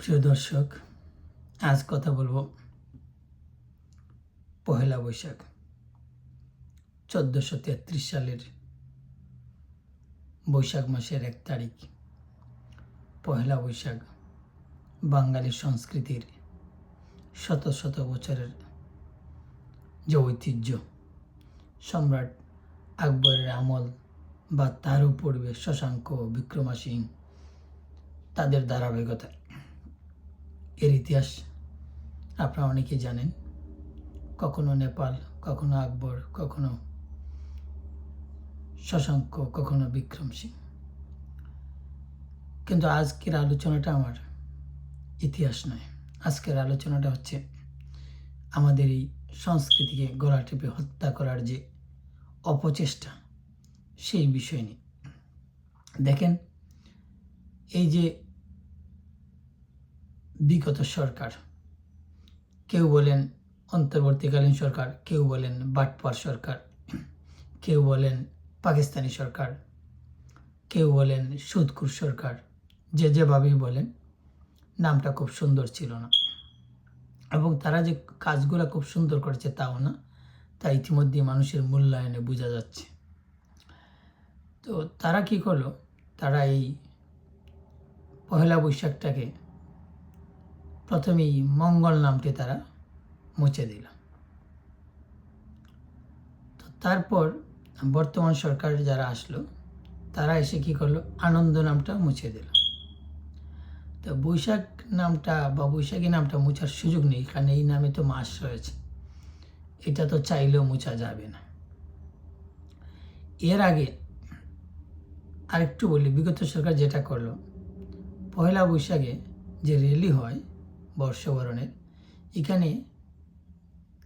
প্রিয় দর্শক, আজ কথা বলবো পহেলা বৈশাখ 1433 সালের বৈশাখ মাসের 1 তারিখ। পহেলা বৈশাখ বাঙালি সংস্কৃতির শত শত বছরের যে ঐতিহ্য, সম্রাট আকবরের আমল বা তারও পূর্বে শশাঙ্ক, বিক্রমাসিং, তাদের ধারাবাহিকতা, এর ইতিহাস আপনারা অনেকেই জানেন। কখনো নেপাল, কখনো আকবর, কখনো শশাঙ্ক, কখনো বিক্রম সিং। কিন্তু আজকের আলোচনাটা আমার ইতিহাস নয়। আজকের আলোচনাটা হচ্ছে আমাদের এই সংস্কৃতিকে গলা টিপে হত্যা করার যে অপচেষ্টা, সেই বিষয় নিয়ে। দেখেন, এই যে বিগত সরকার, কেউ বলেন অন্তর্বর্তীকালীন সরকার, কেউ বলেন বাটপার সরকার, কেউ বলেন পাকিস্তানি সরকার, কেউ বলেন সুদখোর সরকার, যে যেভাবেই বলেন, নামটা খুব সুন্দর ছিল না। এবং তারা যে কাজগুলো খুব সুন্দর করেছে তাও না, তা ইতিমধ্যে মানুষের মূল্যায়নে বোঝা যাচ্ছে। তো তারা কি করলো, তারা এই পহেলা বৈশাখটাকে প্রথমেই মঙ্গল নামটি তারা মুছে দিল। তো তারপর বর্তমান সরকার যারা আসলো, তারা এসে কি করলো, আনন্দ নামটা মুছে দিল। তো বৈশাখ নামটা বা বৈশাখী নামটা মুছার সুযোগ নেই, কারণ এই নামে তো মাস রয়েছে, এটা তো চাইলেও মুছা যাবে না। এর আগে আরেকটু বলি, বিগত সরকার যেটা করলো, পহেলা বৈশাখে যে র্যালি হয় বর্ষবরণের, এখানে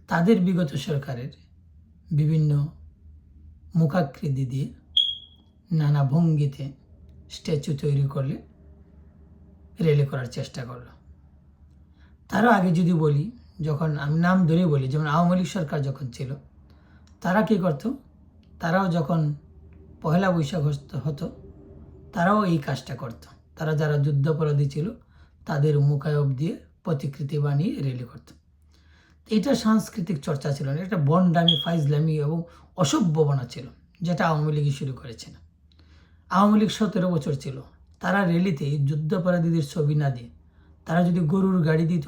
তাদের বিগত সরকারের বিভিন্ন মুখাকৃতি দিয়ে নানা ভঙ্গিতে স্ট্যাচু তৈরি করলে র্যালি করার চেষ্টা করলো। তারও আগে যদি বলি, যখন আমি নাম ধরে বলি, যেমন আওয়ামী লীগ সরকার যখন ছিল, তারা কী করত, তারাও যখন পহেলা বৈশাখ হতো, তারাও এই কাজটা করত। তারা যারা যুদ্ধাপরাধী ছিল, তাদের মুখায়ব দিয়ে প্রতিকৃতি বানিয়ে র্যালি করত। এটা সাংস্কৃতিক চর্চা ছিল না, এটা বন্ডামি, ফাইজলামি এবং অসভ্যবনা ছিল, যেটা আওয়ামী লীগই শুরু করেছিল। আওয়ামী লীগ 17 বছর ছিল, তারা র্যালিতে যুদ্ধাপরাধীদের ছবি না দিয়ে, তারা যদি গরুর গাড়ি দিত,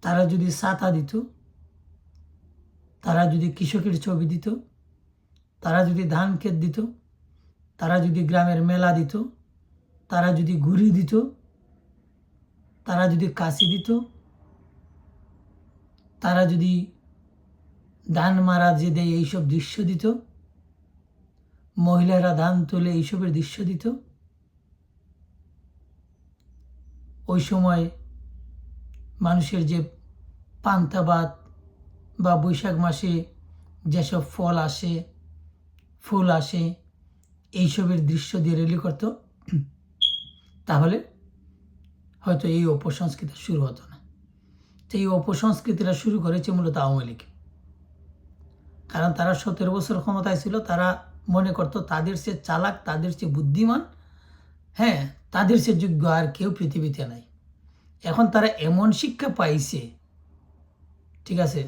তারা যদি ছাতা দিত, তারা যদি কৃষকের ছবি দিত, তারা যদি ধান ক্ষেত দিত, তারা যদি গ্রামের মেলা দিত, তারা যদি ঘুড়ি দিত, তারা যদি কাশি দিত, তারা যদি ধান মারা যে দেয় এইসব দৃশ্য দিত, মহিলারা ধান তোলে এইসবের দৃশ্য দিত, ওই সময় মানুষের যে পান্তা ভাত বা বৈশাখ মাসে যেসব ফল আসে, ফুল আসে, এইসবের দৃশ্য দিয়ে র্যালি করত, তাহলে হয়তো এই অপসংস্কৃতি শুরু হতো না। তো এই অপসংস্কৃতিটা শুরু করেছে মূলত আওয়ামী লীগ, কারণ তারা 17 বছর ক্ষমতায় ছিল। তারা মনে করত তাদের সে চালাক, তাদের সে বুদ্ধিমান, হ্যাঁ, তাদের সে যোগ্য আর কেউ পৃথিবীতে নাই। এখন তারা এমন শিক্ষা পাইছে, ঠিক আছে,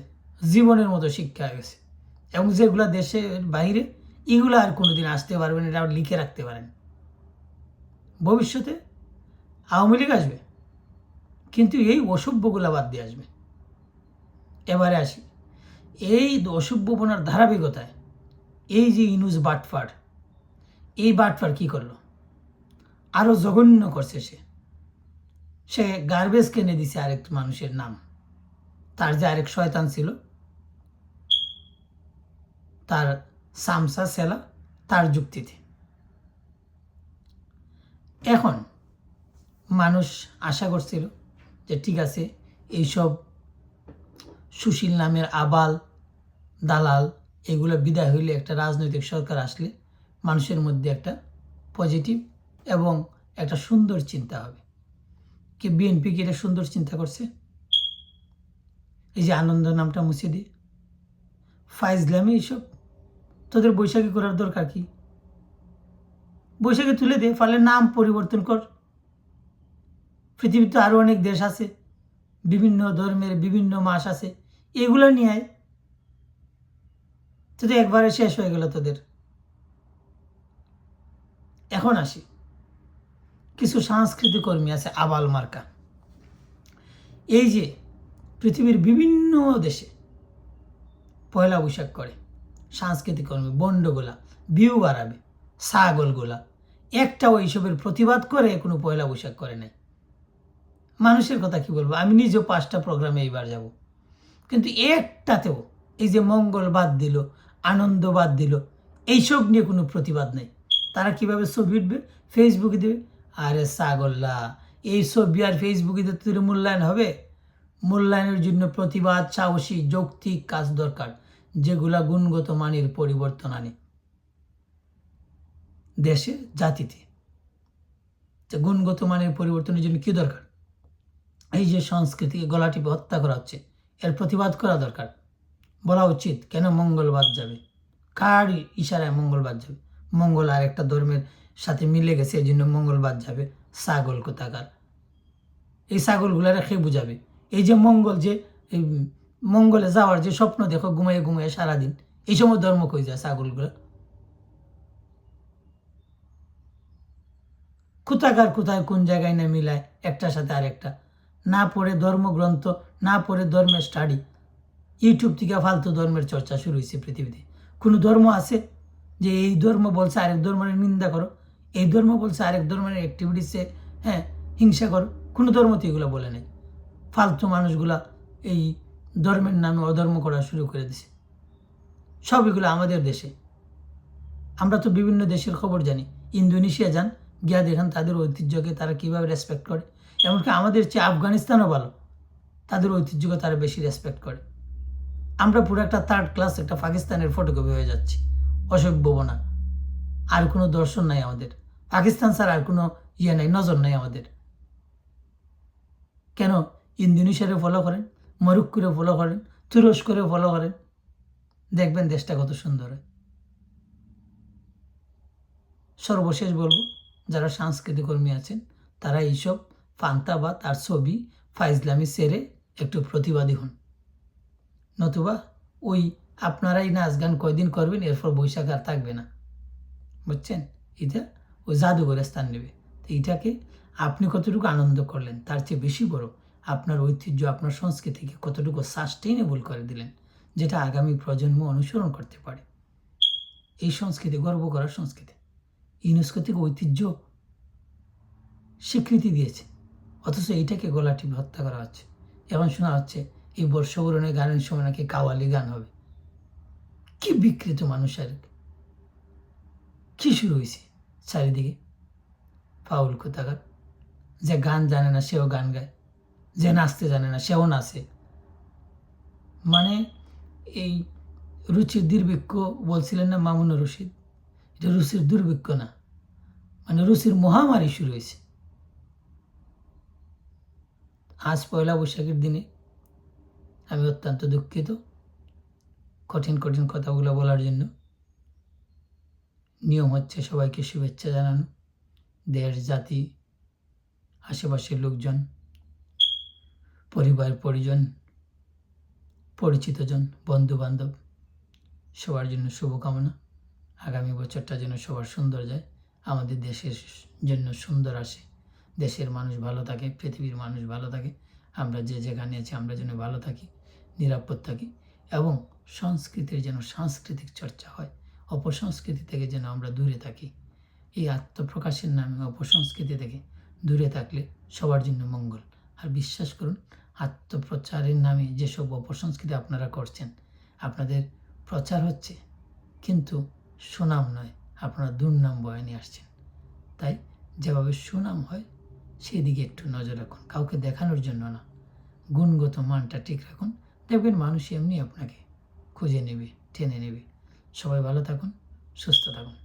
জীবনের মতো শিক্ষা হয়ে গেছে, এবং যেগুলো দেশের বাইরে, এগুলো আর কোনোদিন আসতে পারবেন, এটা লিখে রাখতে পারেন। ভবিষ্যতে আওয়ামী লীগ আসবে, কিন্তু এই অসভ্যগুলা বাদ দিয়ে আসবে। এবারে আসি, এই অসভ্যপনার ধারাবাহিকতায় এই যে ইনুস বাটফার, এই বাটফার কি করলো, আরো জঘন্য করছে। সে গার্বেজ কিনে দিছে আরেক মানুষের নাম, তার যে আরেক শয়তান ছিল, তার সামসা সেলা, তার যুক্তিতে। এখন মানুষ আশা করছিল যে ঠিক আছে, এইসব সুশীল নামের আবাল দালাল এগুলো বিদায় হইলে, একটা রাজনৈতিক সরকার আসলে মানুষের মধ্যে একটা পজিটিভ এবং একটা সুন্দর চিন্তা হবে। কি বিএনপি কি এটা সুন্দর চিন্তা করছে? এই যে আনন্দ নামটা মুছে দিয়ে ফাইজলামি, এইসব তোদের বৈশাখী করার দরকার কি? বৈশাখী তুলে দে, ফলে নাম পরিবর্তন কর, পৃথিবীতে আরও অনেক দেশ আছে, বিভিন্ন ধর্মের বিভিন্ন মাস আছে, এগুলো নিয়ে আয়, তো একবারে শেষ হয়ে গেল তোদের। এখন আসি, কিছু সাংস্কৃতিক কর্মী আছে আবাল মার্কা। এই যে পৃথিবীর বিভিন্ন দেশে পয়লা বৈশাখ করে সাংস্কৃতিক কর্মী বন্ডগুলা, ভিউ বাড়াবে, ছাগলগুলা, একটাও এইসবের প্রতিবাদ করে কোনো পয়লা বৈশাখ করে নাই। মানুষের কথা কি বলবো, আমি নিজেও 5টা প্রোগ্রামে এইবার যাব, কিন্তু একটাতেও এই যে মঙ্গল বাদ দিল, আনন্দ বাদ দিল, এইসব নিয়ে কোনো প্রতিবাদ নেই। তারা কিভাবে ছবি উঠবে, ফেসবুকে দেবে। আরে ছাগল্লা, এই ছবি আর ফেসবুকে দিতে তোর মূল্যায়ন হবে? মূল্যায়নের জন্য প্রতিবাদ, সাহসী, যৌক্তিক কাজ দরকার, যেগুলা গুণগত মানের পরিবর্তন আনে দেশে, জাতিতে। গুণগত মানের পরিবর্তনের জন্য কি দরকার? এই যে সংস্কৃতিকে গলা টিপে হত্যা করা হচ্ছে, এর প্রতিবাদ করা দরকার। বলা উচিত কেন মঙ্গলবাদ যাবে, কার ইশারায় মঙ্গলবাদ যাবে? মঙ্গল আর একটা ধর্মের সাথে মিলে গেছে, এই জন্য মঙ্গলবাদ যাবে। ছাগল কোথাকার, এই ছাগলগুলা রেখে বুঝাবে। এই যে মঙ্গল, যে এই মঙ্গলে যাওয়ার যে স্বপ্ন দেখো ঘুমাইয়ে ঘুমাইয়ে সারাদিন, এই সময় ধর্ম কই যায় ছাগলগুলা? কোথাকার কোথায় কোন জায়গায় না মিলায় একটার সাথে আরেকটা। না পড়ে ধর্মগ্রন্থ, না পড়ে ধর্মের স্টাডি, ইউটিউব থেকে ফালতু ধর্মের চর্চা শুরু হয়েছে পৃথিবীতে। কোনো ধর্ম আছে যে এই ধর্ম বলছে আরেক ধর্মের নিন্দা করো, এই ধর্ম বলছে আরেক ধর্মের অ্যাক্টিভিটিসে হিংসা করো? কোনো ধর্ম তো এগুলো বলে নেই। ফালতু মানুষগুলা এই ধর্মের নামে অধর্ম করা শুরু করে দিছে। সব এগুলো আমাদের দেশে। আমরা তো বিভিন্ন দেশের খবর জানি। ইন্দোনেশিয়া যান, গিয়া দেখেন তাদের ঐতিহ্যকে তারা কীভাবে রেসপেক্ট করে। এমনকি আমাদের চেয়ে আফগানিস্তানও ভালো, তাদের ঐতিহ্যকে তারা বেশি রেসপেক্ট করে। আমরা পুরো একটা 3rd ক্লাস একটা পাকিস্তানের ফটোকপি হয়ে যাচ্ছি। অসভ্যবনা, আর কোনো দর্শন নাই আমাদের। পাকিস্তান ছাড়া আর কোনো ইয়ে নাই, নজর নাই আমাদের। কেন ইন্দোনেশিয়ারে ফলো করেন, মরক্কোরে ফলো করেন, তুরস্করে ফলো করেন, দেখবেন দেশটা কত সুন্দর হয়। সর্বশেষ বলবো, যারা সাংস্কৃতিক কর্মী আছেন তারা এইসব ফান্তা বা তার ছবি ফাইজলামি সেরে একটু প্রতিবাদী হন, নতুবা ওই আপনারাই নাচ গান কয়দিন করবেন, এরপর বৈশাখ আর থাকবে না, বুঝছেন? এটা ওই জাদুঘরের স্থান নেবে। তো এইটাকে আপনি কতটুকু আনন্দ করলেন, তার চেয়ে বেশি বড় আপনার ঐতিহ্য, আপনার সংস্কৃতিকে কতটুকু সাস্টেইনেবল করে দিলেন, যেটা আগামী প্রজন্ম অনুসরণ করতে পারে। এই সংস্কৃতি গর্ব করার সংস্কৃতি, ইউনেস্কো থেকে ঐতিহ্য স্বীকৃতি দিয়েছে, অথচ এইটাকে গলা টিপে হত্যা করা হচ্ছে। এখন শোনা হচ্ছে এই বর্ষবরণের গানের সময় নাকি কাওয়ালি গান হবে। কি বিকৃত মানুষের, কি শুরু হয়েছে চারিদিকে? ফাউল কোথাকার, যে গান জানে না সেও গান গায়, যে নাচতে জানে না সেও নাচে। মানে এই রুচির দুর্ভিক্ষ বলছিলেন না মামুনুর রশিদ, এটা রুচির দুর্ভিক্ষ না, মানে রুচির মহামারী শুরু হয়েছে। আজ পয়লা বৈশাখের দিনে আমি অত্যন্ত দুঃখিত কঠিন কঠিন কথাগুলো বলার জন্য। নিয়ম হচ্ছে সবাইকে শুভেচ্ছা জানানো, দেশ জাতি আশেপাশের লোকজন, পরিবার পরিজন, পরিচিতজন, বন্ধু বান্ধব, সবার জন্য শুভকামনা। আগামী বছরটা যেন সবার সুন্দর যায়, আমাদের দেশের জন্য সুন্দর আসে, দেশের মানুষ ভালো থাকে, পৃথিবীর মানুষ ভালো থাকে, আমরা যে যেখানে আছি আমরা যেন ভালো থাকি, নিরাপদ থাকি, এবং সংস্কৃতির যেন সাংস্কৃতিক চর্চা হয়, অপসংস্কৃতি থেকে যেন আমরা দূরে থাকি। এই আত্মপ্রকাশের নামে অপসংস্কৃতি থেকে দূরে থাকলে সবার জন্য মঙ্গল। আর বিশ্বাস করুন, আত্মপ্রচারের নামে যেসব অপসংস্কৃতি আপনারা করছেন, আপনাদের প্রচার হচ্ছে কিন্তু সুনাম নয়, আপনারা দুর্নাম বয়ে নিয়ে আসছেন। তাই যেভাবে সুনাম হয় সেই দিকে একটু নজর রাখুন, কাউকে দেখানোর জন্য না, গুণগত মানটা ঠিক রাখুন, দেখবেন মানুষ এমনি আপনাকে খুঁজে নেবে, টেনে নেবে। সবাই ভালো থাকুন, সুস্থ থাকুন।